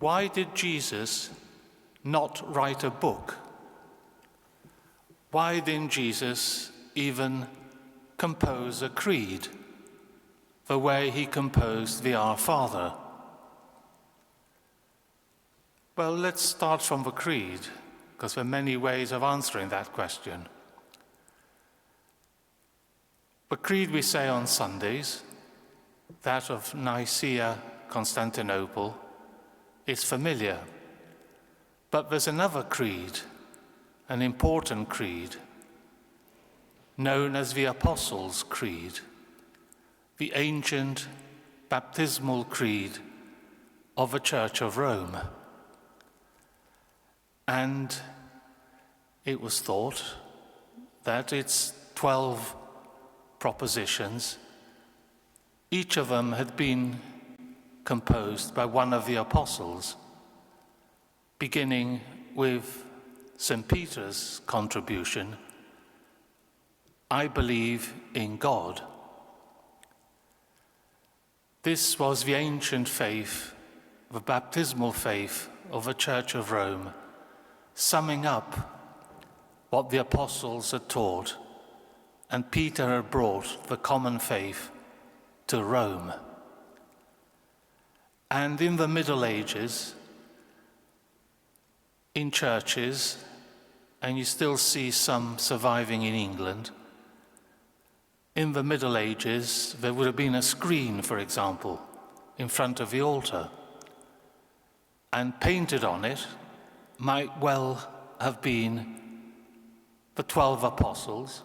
Why did Jesus not write a book? Why didn't Jesus even compose a creed, the way he composed the Our Father? Well, let's start from the creed, because there are many ways of answering that question. The creed we say on Sundays, that of Nicaea, Constantinople, is familiar. But there's another creed, an important creed, known as the Apostles' Creed, the ancient baptismal creed of the Church of Rome. And it was thought that its 12 propositions, each of them had been composed by one of the apostles, beginning with St. Peter's contribution, I believe in God. This was the ancient faith, the baptismal faith of the Church of Rome, summing up what the apostles had taught, and Peter had brought the common faith to Rome. And in the Middle Ages, in churches, and you still see some surviving in England, in the Middle Ages, there would have been a screen, for example, in front of the altar, and painted on it might well have been the 12 apostles,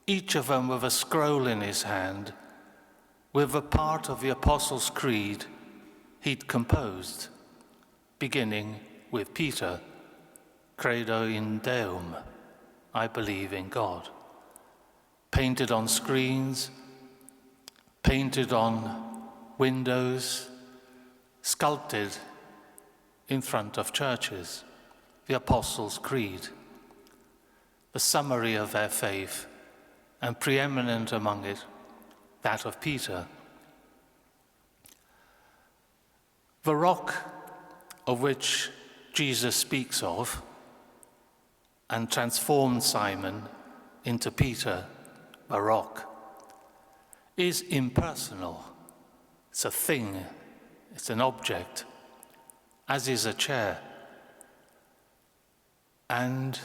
each of them with a scroll in his hand, with a part of the Apostles' Creed he'd composed, beginning with Peter, Credo in Deum, I believe in God. Painted on screens, painted on windows, sculpted in front of churches, the Apostles' Creed, the summary of their faith, and preeminent among it, that of Peter. The rock of which Jesus speaks of and transformed Simon into Peter, the rock, is impersonal. It's a thing, it's an object, as is a chair. And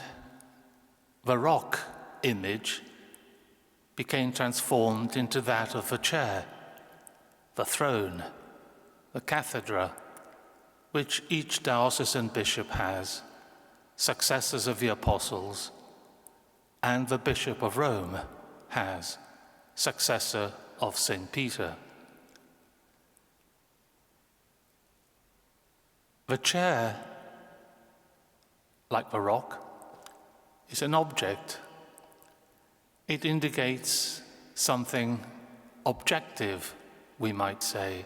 the rock image became transformed into that of the chair, the throne, the cathedra, which each diocesan bishop has, successors of the apostles, and the Bishop of Rome has, successor of St. Peter. The chair, like the rock, is an object. It indicates something objective, we might say,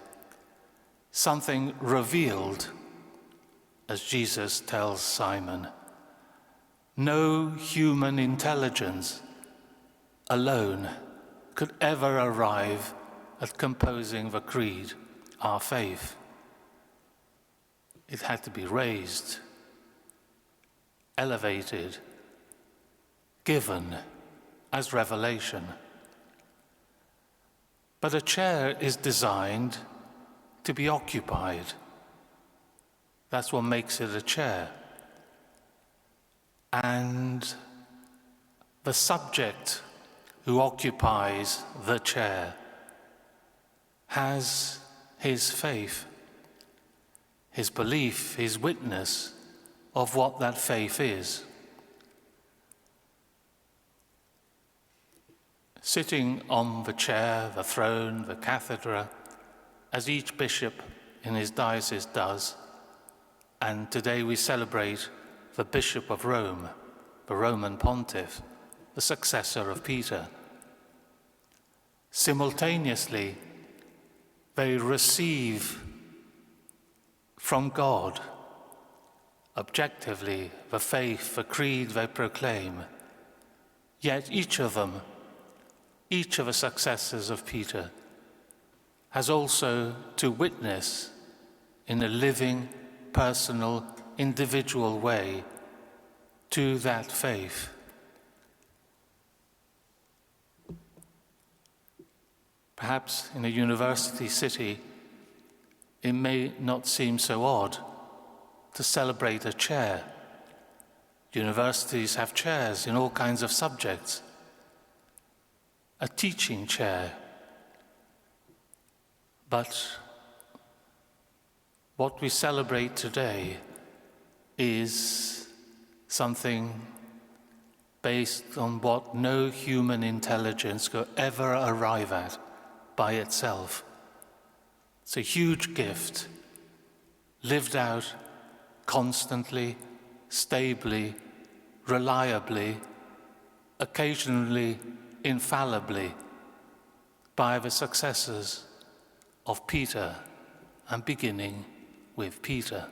something revealed, as Jesus tells Simon. No human intelligence alone could ever arrive at composing the creed, our faith. It had to be raised, elevated, given as revelation. But a chair is designed to be occupied. That's what makes it a chair. And the subject who occupies the chair has his faith, his belief, his witness of what that faith is. Sitting on the chair, the throne, the cathedra, as each bishop in his diocese does, and today we celebrate the Bishop of Rome, the Roman Pontiff, the successor of Peter. Simultaneously, they receive from God, objectively, the faith, the creed they proclaim. Yet each of them, each of the successors of Peter, has also to witness in a living personal, individual way to that faith. Perhaps in a university city, it may not seem so odd to celebrate a chair. Universities have chairs in all kinds of subjects. A teaching chair. But what we celebrate today is something based on what no human intelligence could ever arrive at by itself. It's a huge gift, lived out constantly, stably, reliably, occasionally infallibly by the successors of Peter and beginning with Peter.